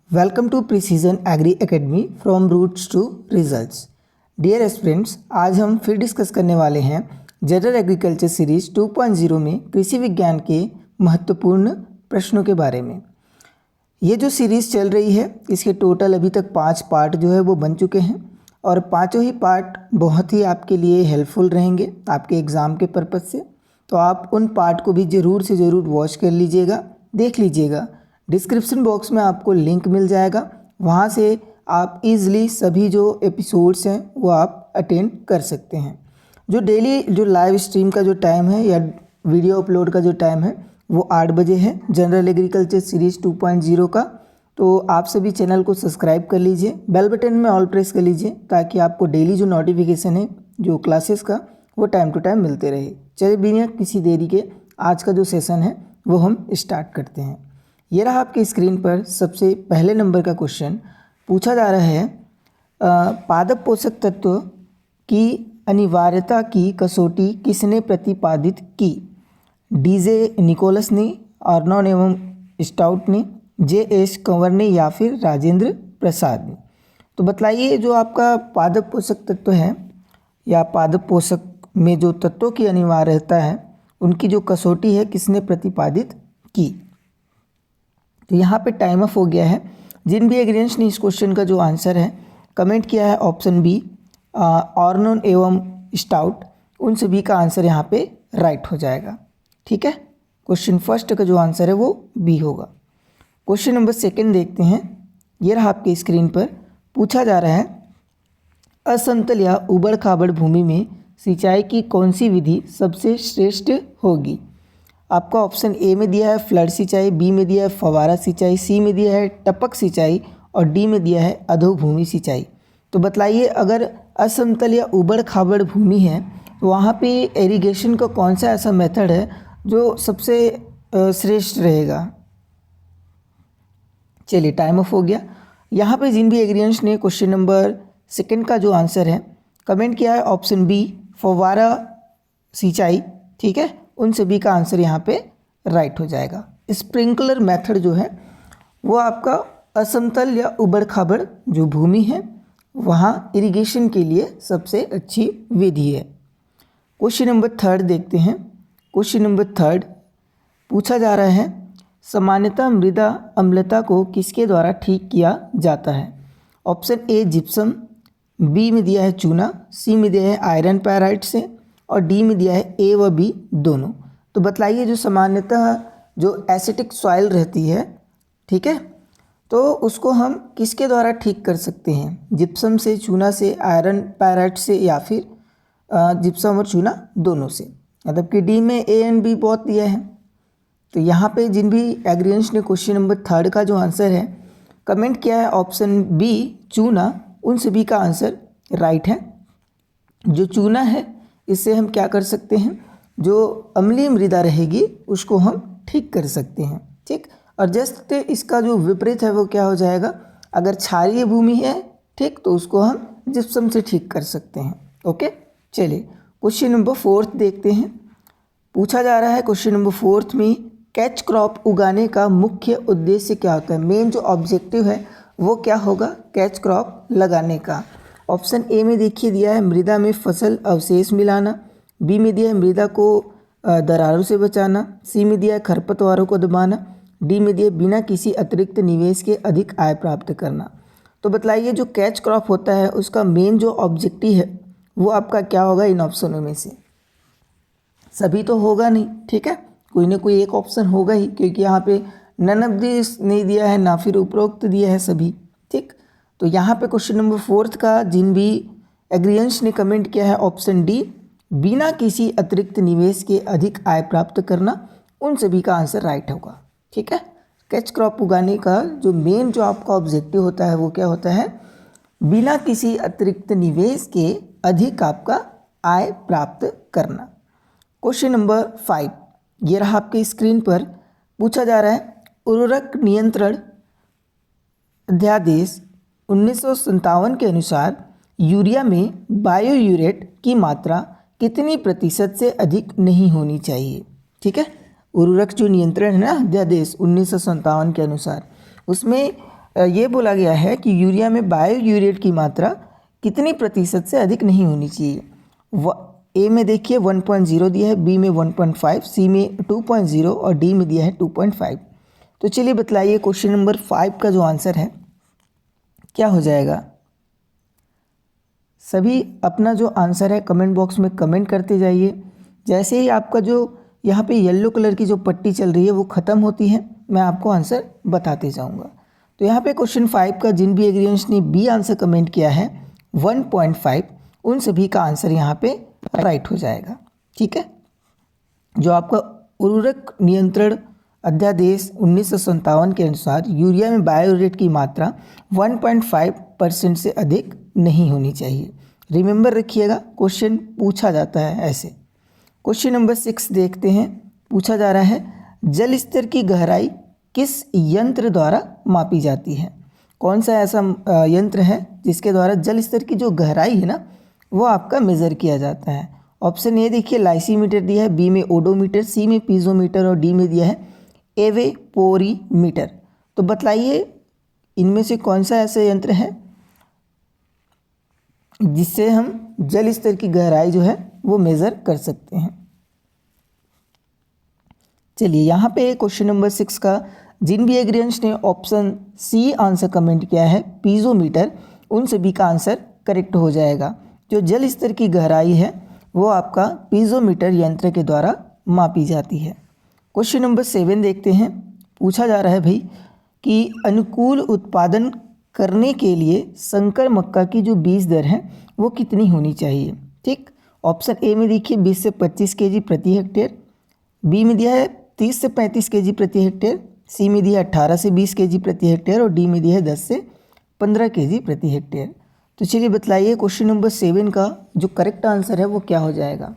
Welcome to Precision Agri Academy from roots to results. Dear aspirants, आज हम फिर discuss करने वाले हैं जनरल एग्रीकल्चर सीरीज 2.0 में कृषि विज्ञान के महत्वपूर्ण प्रश्नों के बारे में। ये जो सीरीज़ चल रही है इसके टोटल अभी तक 5 पार्ट जो है वो बन चुके हैं और पाँचों ही पार्ट बहुत ही आपके लिए हेल्पफुल रहेंगे आपके एग्ज़ाम के पर्पज़ से। तो आप उन पार्ट को भी ज़रूर से ज़रूर वॉच कर लीजिएगा, देख लीजिएगा। डिस्क्रिप्शन बॉक्स में आपको लिंक मिल जाएगा, वहाँ से आप इजीली सभी जो एपिसोड्स हैं वो आप अटेंड कर सकते हैं। जो डेली जो लाइव स्ट्रीम का जो टाइम है या वीडियो अपलोड का जो टाइम है वो 8 बजे है जनरल एग्रीकल्चर सीरीज़ 2.0 का। तो आप सभी चैनल को सब्सक्राइब कर लीजिए, बेल बटन में ऑल प्रेस कर लीजिए ताकि आपको डेली जो नोटिफिकेशन है जो क्लासेस का वो टाइम टू टाइम मिलते रहे। चलिए बिना किसी देरी के आज का जो सेशन है वो हम स्टार्ट करते हैं। ये रहा आपकी स्क्रीन पर सबसे पहले नंबर का क्वेश्चन पूछा जा रहा है। पादप पोषक तत्व की अनिवार्यता की कसौटी किसने प्रतिपादित की? डीजे निकोलस ने, आर्नॉन एवं स्टाउट ने, जे.एस. कंवर ने या फिर राजेंद्र प्रसाद ने। तो बतलाइए जो आपका पादप पोषक तत्व है या पादप पोषक में जो तत्वों की अनिवार्यता है उनकी जो कसौटी है किसने प्रतिपादित की? तो यहाँ पे टाइम अप हो गया है। जिन भी एग्रीडियंट्स ने इस क्वेश्चन का जो आंसर है कमेंट किया है ऑप्शन बी आर्नॉन एवं स्टाउट, उन सभी का आंसर यहाँ पे राइट हो जाएगा। ठीक है, क्वेश्चन फर्स्ट का जो आंसर है वो बी होगा। क्वेश्चन नंबर सेकंड देखते हैं। ये रहा आपके स्क्रीन पर पूछा जा रहा है, असमतल या उबड़ खाबड़ भूमि में सिंचाई की कौन सी विधि सबसे श्रेष्ठ होगी? आपका ऑप्शन ए में दिया है फ्लड सिंचाई, बी में दिया है फवारा सिंचाई, सी में दिया है टपक सिंचाई और डी में दिया है अधोभूमि सिंचाई। तो बतलाइए अगर असमतल या उबड़ खाबड़ भूमि है तो वहाँ पे इरिगेशन का कौन सा ऐसा मेथड है जो सबसे श्रेष्ठ रहेगा? चलिए टाइम ऑफ हो गया। यहाँ पे जिन भी एग्रीडियंट्स ने क्वेश्चन नंबर सेकंड का जो आंसर है कमेंट किया है ऑप्शन बी फवारा सिंचाई, ठीक है, उन सभी का आंसर यहाँ पे राइट हो जाएगा। स्प्रिंकलर मेथड जो है वो आपका असमतल या उबड़ खाबड़ जो भूमि है वहाँ इरिगेशन के लिए सबसे अच्छी विधि है। क्वेश्चन नंबर थर्ड देखते हैं। क्वेश्चन नंबर थर्ड पूछा जा रहा है, सामान्यतः मृदा अम्लता को किसके द्वारा ठीक किया जाता है? ऑप्शन ए जिप्सम, बी में दिया है चूना, सी में दिया है आयरन पैराइट से और डी में दिया है ए व बी दोनों। तो बतलाइए जो सामान्यतः जो एसिटिक सॉइल रहती है, ठीक है, तो उसको हम किसके द्वारा ठीक कर सकते हैं? जिप्सम से, चूना से, आयरन पैराइट से या फिर जिप्सम और चूना दोनों से। मतलब कि डी में ए एंड बी बोथ दिया है। तो यहाँ पे जिन भी एग्रीडियंट्स ने क्वेश्चन नंबर थर्ड का जो आंसर है कमेंट किया है ऑप्शन बी चूना, उन सभी का आंसर राइट है। जो चूना है इससे हम क्या कर सकते हैं, जो अम्लीय मृदा रहेगी उसको हम ठीक कर सकते हैं। ठीक, और जस्ट इसका जो विपरीत है वो क्या हो जाएगा, अगर क्षारीय भूमि है ठीक तो उसको हम जिप्सम से ठीक कर सकते हैं। ओके, चलिए क्वेश्चन नंबर फोर्थ देखते हैं। पूछा जा रहा है क्वेश्चन नंबर फोर्थ में कैच क्रॉप उगाने का मुख्य उद्देश्य क्या होता है? मेन जो ऑब्जेक्टिव है वो क्या होगा कैच क्रॉप लगाने का? ऑप्शन ए में देखिए दिया है मृदा में फसल अवशेष मिलाना, बी में दिया है मृदा को दरारों से बचाना, सी में दिया है खरपतवारों को दबाना, डी में दिया बिना किसी अतिरिक्त निवेश के अधिक आय प्राप्त करना। तो बतलाइए जो कैच क्रॉप होता है उसका मेन जो ऑब्जेक्टिव है वो आपका क्या होगा इन ऑप्शनों में से? सभी तो होगा नहीं, ठीक है, कोई ना कोई एक ऑप्शन होगा ही, क्योंकि यहाँ पे नन ऑफ दिस नहीं दिया है ना फिर उपरोक्त दिया है सभी। ठीक, तो यहाँ पे क्वेश्चन नंबर फोर्थ का जिन भी एग्रीडियंट्स ने कमेंट किया है ऑप्शन डी बिना किसी अतिरिक्त निवेश के अधिक आय प्राप्त करना, उन सभी का आंसर राइट होगा। ठीक है, कैच क्रॉप उगाने का जो मेन जो आपका ऑब्जेक्टिव होता है वो क्या होता है, बिना किसी अतिरिक्त निवेश के अधिक आपका आय प्राप्त करना। क्वेश्चन नंबर 5 ये रहा आपके स्क्रीन पर पूछा जा रहा है, उर्वरक नियंत्रण अध्यादेश 1957 के अनुसार यूरिया में बायोयूरेट की मात्रा कितनी प्रतिशत से अधिक नहीं होनी चाहिए? ठीक है, उर्वरक जो नियंत्रण है ना अध्यादेश 1957 के अनुसार, उसमें ये बोला गया है कि यूरिया में बायोयूरेट की मात्रा कितनी प्रतिशत से अधिक नहीं होनी चाहिए। ए में देखिए 1.0 दिया है, बी में 1.5, सी में 2.0 और डी में दिया है 2.5। तो चलिए बतलाइए क्वेश्चन नंबर 5 का जो आंसर है क्या हो जाएगा। सभी अपना जो आंसर है कमेंट बॉक्स में कमेंट करते जाइए। जैसे ही आपका जो यहाँ पे येलो कलर की जो पट्टी चल रही है वो ख़त्म होती है, मैं आपको आंसर बताते जाऊँगा। तो यहाँ पे क्वेश्चन 5 का जिन भी एग्रीडियंट्स ने बी आंसर कमेंट किया है 1.5, उन सभी का आंसर यहाँ पे राइट हो जाएगा। ठीक है, जो आपका उर्वरक नियंत्रण अध्यादेश 1957 के अनुसार यूरिया में बायोरेट की मात्रा 1.5% से अधिक नहीं होनी चाहिए। रिमेंबर रखिएगा, क्वेश्चन पूछा जाता है ऐसे। क्वेश्चन नंबर 6 देखते हैं। पूछा जा रहा है जल स्तर की गहराई किस यंत्र द्वारा मापी जाती है। कौन सा ऐसा यंत्र है जिसके द्वारा जल स्तर की जो गहराई है ना वो आपका मेज़र किया जाता है। ऑप्शन ए देखिए लाइसीमीटर दिया है, बी में ओडोमीटर, सी में पीजोमीटर और डी में दिया है एवेपोरीमीटर। तो बतलाइए इनमें से कौन सा ऐसा यंत्र है जिससे हम जल स्तर की गहराई जो है वो मेज़र कर सकते हैं। चलिए यहाँ पे क्वेश्चन नंबर 6 का जिन भी एग्रीडियंट्स ने ऑप्शन सी आंसर कमेंट किया है पीजोमीटर, उन सभी का आंसर करेक्ट हो जाएगा। जो जल स्तर की गहराई है वो आपका पीजोमीटर यंत्र के द्वारा मापी जाती है। क्वेश्चन नंबर 7 देखते हैं। पूछा जा रहा है भाई कि अनुकूल उत्पादन करने के लिए संकर मक्का की जो बीज दर है वो कितनी होनी चाहिए। ठीक, ऑप्शन ए में देखिए 20 से 25 केजी प्रति हेक्टेयर, बी में दिया है 30 से 35 केजी प्रति हेक्टेयर, सी में दिया है 18 से 20 केजी प्रति हेक्टेयर और डी में दिया है 10 से 15 केजी प्रति हेक्टेयर। तो चलिए बतलाइए क्वेश्चन नंबर 7 का जो करेक्ट आंसर है वो क्या हो जाएगा।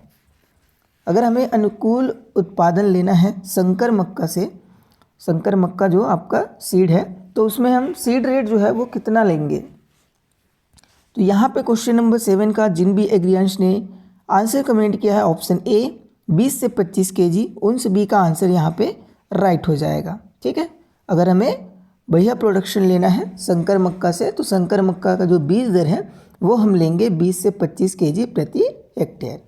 अगर हमें अनुकूल उत्पादन लेना है संकर मक्का से, संकर मक्का जो आपका सीड है, तो उसमें हम सीड रेट जो है वो कितना लेंगे। तो यहाँ पे क्वेश्चन नंबर 7 का जिन भी एग्रीडियंट्स ने आंसर कमेंट किया है ऑप्शन ए 20 से 25 केजी, उन सभी का आंसर यहाँ पे राइट हो जाएगा। ठीक है, अगर हमें बढ़िया प्रोडक्शन लेना है संकर मक्का से तो संकर मक्का का जो बीज दर है वो हम लेंगे 20 से 25 केजी प्रति हेक्टेयर।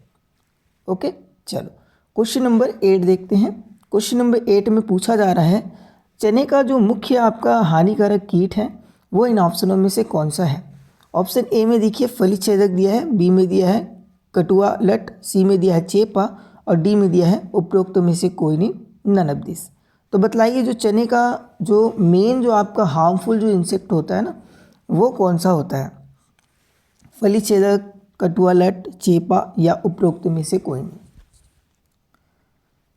ओके, चलो क्वेश्चन नंबर 8 देखते हैं। क्वेश्चन नंबर 8 में पूछा जा रहा है चने का जो मुख्य आपका हानिकारक कीट है वो इन ऑप्शनों में से कौन सा है। ऑप्शन ए में देखिए फली छेदक दिया है, बी में दिया है कटुआ लट, सी में दिया है चेपा और डी में दिया है उपरोक्त में से कोई नहीं, नन ऑफ दिस। तो बतलाइए जो चने का जो मेन जो आपका हार्मफुल जो इंसेक्ट होता है ना वो कौन सा होता है। फली छेदक, कटुआ लट, चेपा या उपरोक्त में से कोई नहीं।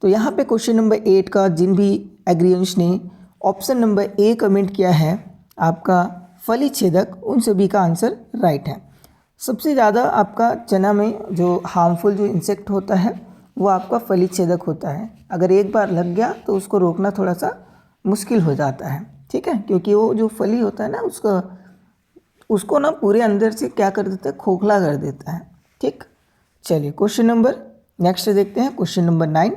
तो यहाँ पे क्वेश्चन नंबर 8 का जिन भी एग्रीडियंट्स ने ऑप्शन नंबर ए कमेंट किया है आपका फली छेदक, उन सभी का आंसर राइट है। सबसे ज़्यादा आपका चना में जो हार्मफुल जो इंसेक्ट होता है वो आपका फली छेदक होता है। अगर एक बार लग गया तो उसको रोकना थोड़ा सा मुश्किल हो जाता है। ठीक है, क्योंकि वो जो फली होता है ना उसको ना पूरे अंदर से क्या कर देता है, खोखला कर देता है। ठीक, चलिए क्वेश्चन नंबर नेक्स्ट देखते हैं। क्वेश्चन नंबर 9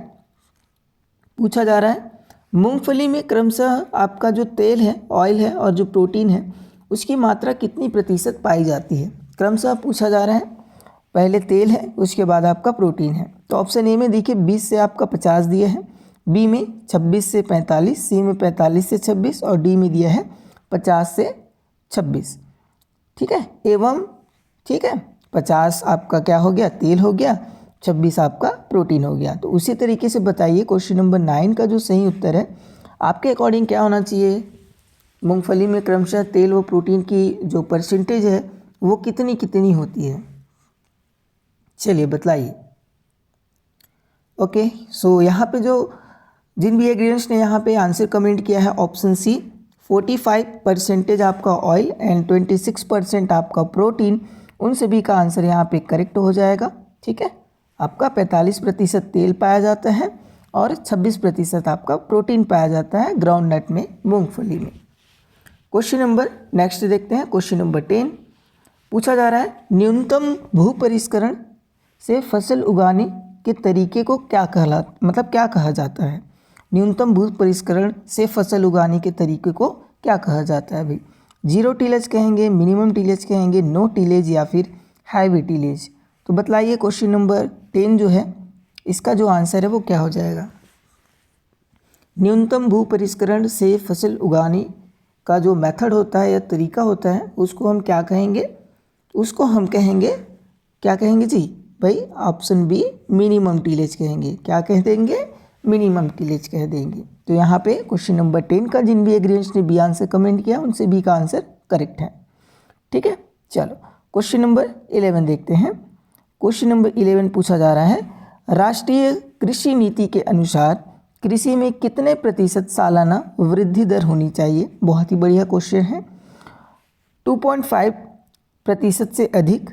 पूछा जा रहा है मूंगफली में क्रमशः आपका जो तेल है, ऑयल है और जो प्रोटीन है उसकी मात्रा कितनी प्रतिशत पाई जाती है। क्रमशः पूछा जा रहा है, पहले तेल है उसके बाद आपका प्रोटीन है। तो ऑप्शन ए में देखिए 20 से आपका 50 दिया है, बी में 26 से 45, सी में 45 से 26 और डी में दिया है 50 से 26। ठीक है, एवं ठीक है 50 आपका क्या हो गया, तेल हो गया, 26 आपका प्रोटीन हो गया। तो उसी तरीके से बताइए क्वेश्चन नंबर 9 का जो सही उत्तर है आपके अकॉर्डिंग क्या होना चाहिए। मूंगफली में क्रमशः तेल व प्रोटीन की जो परसेंटेज है वो कितनी कितनी होती है, चलिए बतलाइए। ओके, सो यहाँ पे जो जिन भी एग्रीडियंट्स ने यहाँ पे आंसर कमेंट किया है ऑप्शन सी 45% आपका ऑयल एंड 26% आपका प्रोटीन, उन सभी का आंसर यहाँ पे करेक्ट हो जाएगा। ठीक है, आपका 45% तेल पाया जाता है और 26% आपका प्रोटीन पाया जाता है ग्राउंड नट में, मूंगफली में। क्वेश्चन नंबर नेक्स्ट देखते हैं। क्वेश्चन नंबर 10 पूछा जा रहा है न्यूनतम भू परिष्करण से फसल उगाने के तरीके को क्या क्या कहा जाता है। न्यूनतम भू परिष्करण से फसल उगाने के तरीके को क्या कहा जाता है भाई? जीरो टिलेज कहेंगे, मिनिमम टिलेज कहेंगे, नो टिलेज या फिर हैवी टिलेज? तो बतलाइए क्वेश्चन नंबर 10 जो है इसका जो आंसर है वो क्या हो जाएगा? न्यूनतम भू परिष्करण से फसल उगाने का जो मेथड होता है या तरीका होता है उसको हम क्या कहेंगे? उसको हम कहेंगे, क्या कहेंगे जी भाई? ऑप्शन बी, मिनिमम टिलेज कहेंगे। क्या कह देंगे? मिनिमम टिलेज कह देंगे। तो यहाँ पे क्वेश्चन नंबर 10 का जिन भी एग्रीएंट्स ने बी आंसर कमेंट किया उनसे बी का आंसर करेक्ट है। ठीक है, चलो क्वेश्चन नंबर 11 देखते हैं। क्वेश्चन नंबर 11 पूछा जा रहा है, राष्ट्रीय कृषि नीति के अनुसार कृषि में कितने प्रतिशत सालाना वृद्धि दर होनी चाहिए? बहुत ही बढ़िया क्वेश्चन है। 2.5% से अधिक,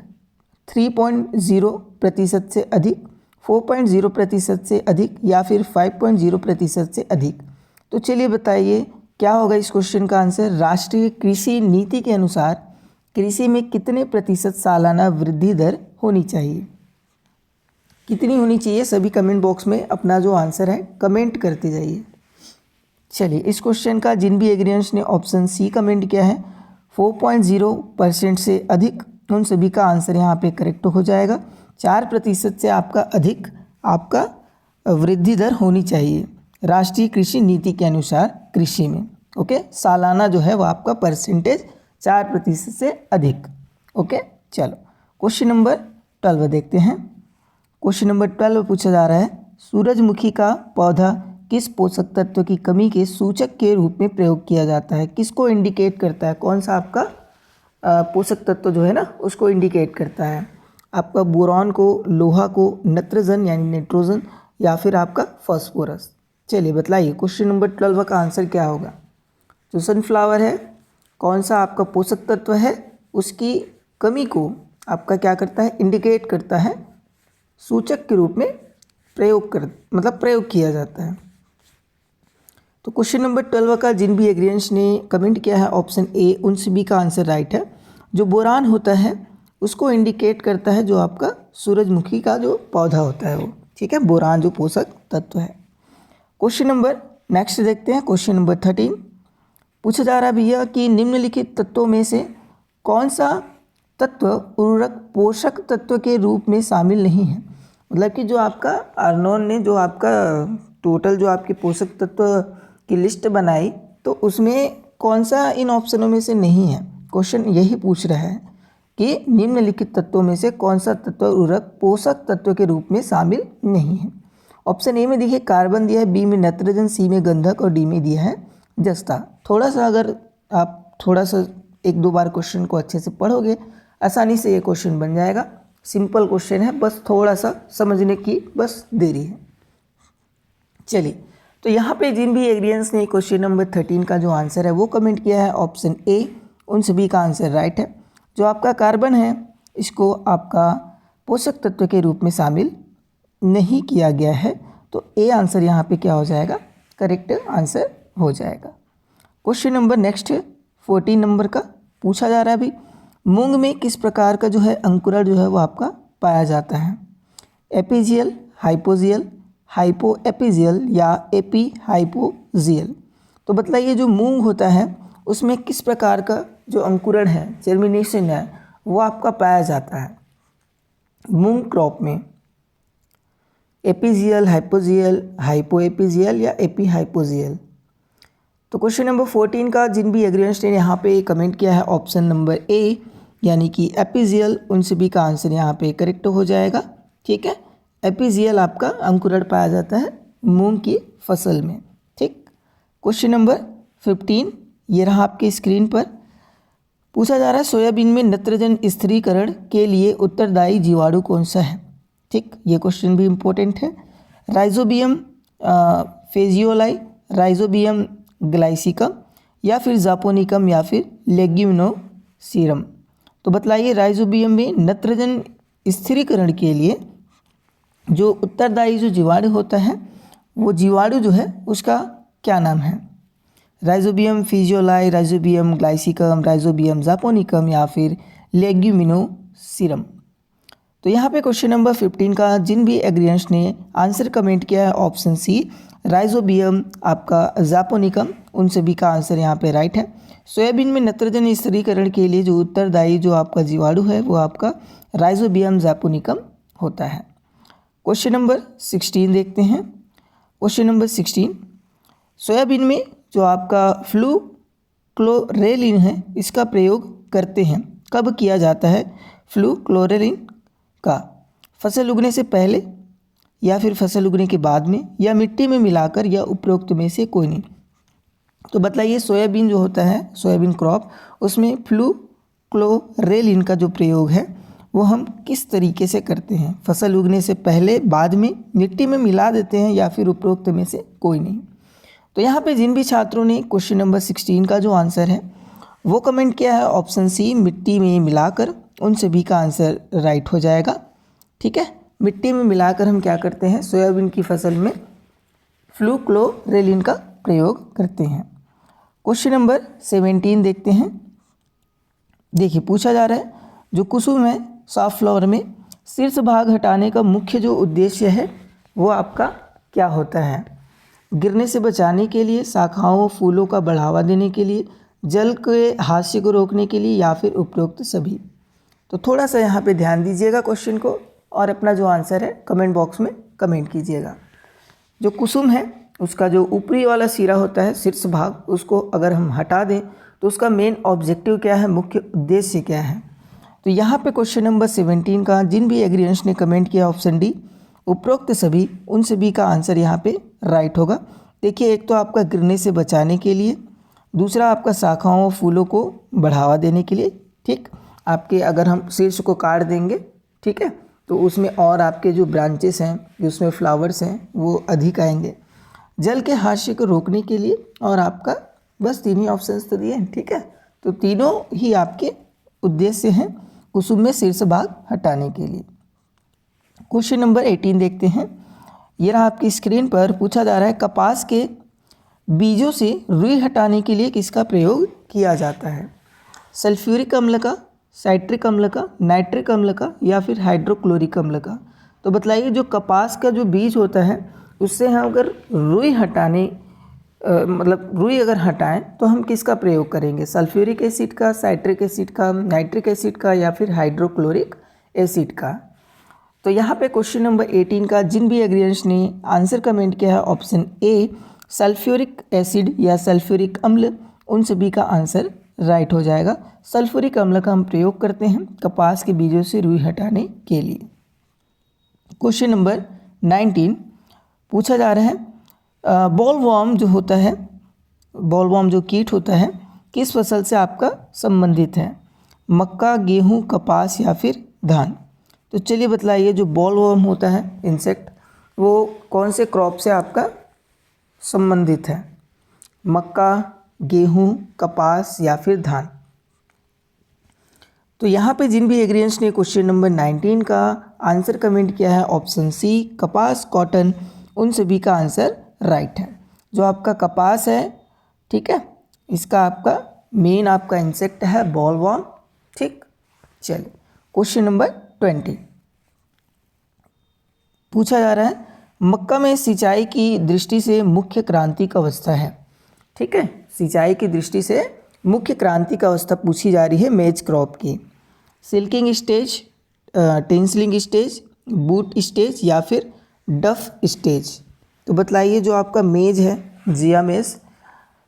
3.0% से अधिक, 4.0% से अधिक या फिर 5.0% से अधिक? तो चलिए बताइए क्या होगा इस क्वेश्चन का आंसर? राष्ट्रीय कृषि नीति के अनुसार कृषि में कितने प्रतिशत सालाना वृद्धि दर होनी चाहिए? कितनी होनी चाहिए? सभी कमेंट बॉक्स में अपना जो आंसर है कमेंट करते जाइए। चलिए इस क्वेश्चन का जिन भी एग्रीएंट्स ने ऑप्शन सी कमेंट किया है 4.0% से अधिक, उन सभी का आंसर यहाँ पे करेक्ट हो जाएगा। 4% से आपका अधिक आपका वृद्धि दर होनी चाहिए राष्ट्रीय कृषि नीति के अनुसार कृषि में। ओके, सालाना जो है वो आपका परसेंटेज 4% से अधिक। ओके, चलो क्वेश्चन नंबर 12 देखते हैं। क्वेश्चन नंबर 12 पूछा जा रहा है, सूरजमुखी का पौधा किस पोषक तत्व की कमी के सूचक के रूप में प्रयोग किया जाता है? किसको इंडिकेट करता है? कौन सा आपका पोषक तत्व जो है ना उसको इंडिकेट करता है? आपका बोरॉन को, लोहा को, नत्रजन यानी नाइट्रोजन या फिर आपका फास्फोरस? चलिए बतलाइए क्वेश्चन नंबर 12 का आंसर क्या होगा? जो सनफ्लावर है कौन सा आपका पोषक तत्व है उसकी कमी को आपका क्या करता है? इंडिकेट करता है, सूचक के रूप में प्रयोग किया जाता है। तो क्वेश्चन नंबर 12 का जिन भी एग्रीएंट्स ने कमेंट किया है ऑप्शन ए, उन सभी का आंसर राइट है। जो बोरान होता है उसको इंडिकेट करता है जो आपका सूरजमुखी का जो पौधा होता है वो। ठीक है, बोरान जो पोषक तत्व है। क्वेश्चन नंबर नेक्स्ट देखते हैं। क्वेश्चन नंबर 13 पूछा जा रहा है भैया कि निम्नलिखित तत्वों में से कौन सा तत्व उर्वरक पोषक तत्व के रूप में शामिल नहीं है? मतलब कि जो आपका अर्नोन ने जो आपका टोटल जो आपके पोषक तत्व की लिस्ट बनाई तो उसमें कौन सा इन ऑप्शनों में से नहीं है? क्वेश्चन यही पूछ रहा है कि निम्नलिखित तत्वों में से कौन सा तत्व उर्वरक पोषक तत्व के रूप में शामिल नहीं है? ऑप्शन ए में देखिए कार्बन दिया है, बी में नाइट्रोजन, सी में गंधक और डी में दिया है जस्ता। थोड़ा सा अगर आप थोड़ा सा एक दो बार क्वेश्चन को अच्छे से पढ़ोगे आसानी से ये क्वेश्चन बन जाएगा। सिंपल क्वेश्चन है, बस थोड़ा सा समझने की बस देरी है। चलिए तो यहाँ पे जिन भी एग्रीएंट्स ने क्वेश्चन नंबर 13 का जो आंसर है वो कमेंट किया है ऑप्शन ए, उन सभी का आंसर राइट है। जो आपका कार्बन है इसको आपका पोषक तत्व के रूप में शामिल नहीं किया गया है, तो ए आंसर यहाँ पे क्या हो जाएगा? करेक्ट आंसर हो जाएगा। क्वेश्चन नंबर नेक्स्ट 14 नंबर का पूछा जा रहा है भाई, मूंग में किस प्रकार का जो है अंकुरण जो है वो आपका पाया जाता है? एपीजियल, हाइपोजियल, हाइपो एपीजियल या एपी हाइपोजियल? तो बतलाइए जो मूंग होता है उसमें किस प्रकार का जो अंकुरण है, जर्मिनेशन है, वो आपका पाया जाता है मूंग क्रॉप में? एपीजियल, हाइपोजियल, हाइपो एपीजियल या एपी हाइपोजियल? तो क्वेश्चन नंबर 14 का जिन भी एग्रीएंट्स ने यहाँ पे कमेंट किया है ऑप्शन नंबर ए यानी कि एपीजियल, उन सभी का आंसर यहाँ पे करेक्ट हो जाएगा। ठीक है, एपीजियल आपका अंकुरण पाया जाता है मूंग की फसल में। ठीक, क्वेश्चन नंबर 15 ये रहा आपके स्क्रीन पर। पूछा जा रहा है सोयाबीन में नाइट्रोजन स्थिरीकरण के लिए उत्तरदायी जीवाणु कौन सा है? ठीक, ये क्वेश्चन भी इम्पोर्टेंट है। राइजोबियम फेजियोलाई, राइजोबियम ग्लाइसिकम या फिर जापोनिकम या फिर लेग्यूमिनोसीरम? तो बतलाइए राइजोबियम में नाइट्रोजन स्थिरीकरण के लिए जो उत्तरदायी जो जीवाणु होता है वो जीवाणु जो है उसका क्या नाम है? राइजोबियम फिजियोलाई, राइजोबियम ग्लाइसिकम, राइजोबियम जापोनिकम या फिर लेग्यूमिनोसीरम? तो यहाँ पे क्वेश्चन नंबर 15 का जिन भी एग्रीएंट्स ने आंसर कमेंट किया है ऑप्शन सी, राइजोबियम, आपका जापोनिकम, उन सभी का आंसर यहाँ पे राइट है। सोयाबीन में नत्रजन स्थिरीकरण के लिए जो उत्तरदायी जो आपका जीवाणु है वो आपका राइजोबियम जापोनिकम होता है। क्वेश्चन नंबर 16 देखते हैं। क्वेश्चन नंबर 16, सोयाबीन में जो आपका फ्लूक्लोरेलिन है इसका प्रयोग करते हैं, कब किया जाता है फ्लूक्लोरेलिन का? फसल उगने से पहले या फिर फसल उगने के बाद में, या मिट्टी में मिलाकर, या उपरोक्त में से कोई नहीं। तो बतलाइए सोयाबीन जो होता है, सोयाबीन क्रॉप, उसमें फ्लूक्लोरेलिन का जो प्रयोग है वो हम किस तरीके से करते हैं? फसल उगने से पहले, बाद में, मिट्टी में मिला देते हैं, या फिर उपरोक्त में से कोई नहीं। तो यहाँ पे जिन भी छात्रों ने क्वेश्चन नंबर 16 का जो आंसर है वो कमेंट किया है ऑप्शन सी, मिट्टी में मिलाकर, उन सभी का आंसर राइट हो जाएगा। ठीक है, मिट्टी में मिलाकर हम क्या करते हैं, सोयाबीन की फसल में फ्लूक्लोरेलिन का प्रयोग करते हैं। क्वेश्चन नंबर 17 देखते हैं। देखिए पूछा जा रहा है जो कुसुम है सॉफ्ट फ्लावर में शीर्ष भाग हटाने का मुख्य जो उद्देश्य है वो आपका क्या होता है? गिरने से बचाने के लिए, शाखाओं फूलों का बढ़ावा देने के लिए, जल के हास्य को रोकने के लिए, या फिर उपरोक्त सभी। तो थोड़ा सा यहाँ पे ध्यान दीजिएगा क्वेश्चन को और अपना जो आंसर है कमेंट बॉक्स में कमेंट कीजिएगा। जो कुसुम है उसका जो ऊपरी वाला सिरा होता है, शीर्ष भाग, उसको अगर हम हटा दें तो उसका मेन ऑब्जेक्टिव क्या है, मुख्य उद्देश्य क्या है? तो यहाँ पे क्वेश्चन नंबर 17 का जिन भी एग्रीएंट्स ने कमेंट किया ऑप्शन डी, उपरोक्त सभी, उन सभी का आंसर यहाँ पे राइट होगा। देखिए एक तो आपका गिरने से बचाने के लिए, दूसरा आपका शाखाओं फूलों को बढ़ावा देने के लिए। ठीक, आपके अगर हम शीर्ष को काट देंगे, ठीक है, तो उसमें और आपके जो ब्रांचेस हैं, जो उसमें फ्लावर्स हैं, वो अधिक आएंगे। जल के हाशिए को रोकने के लिए, और आपका बस तीन ही ऑप्शंस तो दिए हैं। ठीक है, तो तीनों ही आपके उद्देश्य हैं कुसुम में शीर्ष भाग हटाने के लिए। क्वेश्चन नंबर 18 देखते हैं। ये रहा आपकी स्क्रीन पर, पूछा जा रहा है कपास के बीजों से रुई हटाने के लिए किसका प्रयोग किया जाता है? सल्फ्यूरिक अम्ल का, साइट्रिक अम्ल का, नाइट्रिक अम्ल का, या फिर हाइड्रोक्लोरिक अम्ल का? तो बतलाइए जो कपास का जो बीज होता है उससे हम अगर रुई हटाने मतलब रुई अगर हटाएं तो हम किसका प्रयोग करेंगे? सल्फ्यूरिक एसिड का, साइट्रिक एसिड का, नाइट्रिक एसिड का, या फिर हाइड्रोक्लोरिक एसिड का? तो यहाँ पे क्वेश्चन नंबर 18 का जिन भी एग्रीएंट्स ने आंसर कमेंट किया है ऑप्शन ए, सल्फ्यूरिक एसिड या सल्फ्यूरिक अम्ल, उन सभी का आंसर राइट हो जाएगा। सल्फ्यूरिक अम्ल का हम प्रयोग करते हैं कपास के बीजों से रुई हटाने के लिए। क्वेश्चन नंबर 19 पूछा जा रहा है बॉलवर्म जो होता है, बॉलवर्म जो कीट होता है, किस फसल से आपका संबंधित है? मक्का, गेहूं, कपास, या फिर धान? तो चलिए बतलाइए जो बॉलवर्म होता है इंसेक्ट, वो कौन से क्रॉप से आपका संबंधित है? मक्का, गेहूं, कपास, या फिर धान? तो यहाँ पे जिन भी एग्रीएंट्स ने क्वेश्चन नंबर 19 का आंसर कमेंट किया है ऑप्शन सी, कपास, कॉटन, उन सभी का आंसर राइट है। जो आपका कपास है, ठीक है, इसका आपका मेन आपका इंसेक्ट है बॉलवर्म। ठीक, चलिए क्वेश्चन नंबर 20 पूछा जा रहा है मक्का में सिंचाई की दृष्टि से मुख्य क्रांतिक अवस्था है। ठीक है, सिंचाई की दृष्टि से मुख्य क्रांतिक अवस्था पूछी जा रही है मेज क्रॉप की। Silking stage, टेंसलिंग stage, boot stage, या फिर डफ स्टेज? तो बतलाइए जो आपका मेज है, जिया मेज,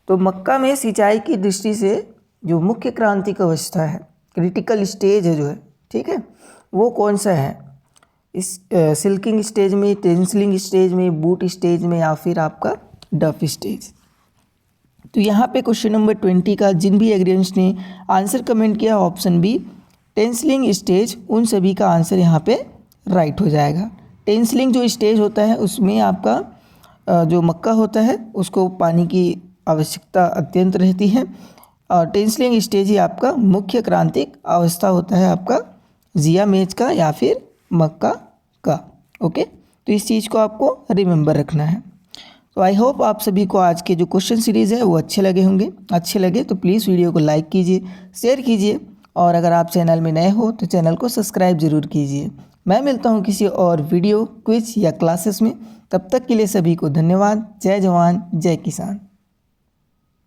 तो मक्का में सिंचाई की दृष्टि से जो मुख्य क्रांतिक अवस्था है, क्रिटिकल स्टेज है जो है, ठीक है, वो कौन सा है? इस सिल्किंग स्टेज में, टेंसलिंग स्टेज में, बूट स्टेज में, या फिर आपका डफ स्टेज? तो यहाँ पे क्वेश्चन नंबर 20 का जिन भी एग्रीएंट्स ने आंसर कमेंट किया ऑप्शन बी, टेंसलिंग स्टेज, उन सभी का आंसर यहाँ पे राइट हो जाएगा। टेंसलिंग जो स्टेज होता है उसमें आपका जो मक्का होता है उसको पानी की आवश्यकता अत्यंत रहती है, और टेंसलिंग स्टेज ही आपका मुख्य क्रांतिक अवस्था होता है आपका जिया मेज का या फिर मक्का का। ओके, तो इस चीज़ को आपको रिमेंबर रखना है। तो आई होप आप सभी को आज के जो क्वेश्चन सीरीज़ है वो अच्छे लगे होंगे। अच्छे लगे तो प्लीज़ वीडियो को लाइक कीजिए, शेयर कीजिए, और अगर आप चैनल में नए हो तो चैनल को सब्सक्राइब ज़रूर कीजिए। मैं मिलता हूँ किसी और वीडियो, क्विज या क्लासेस में। तब तक के लिए सभी को धन्यवाद। जय जवान जय किसान।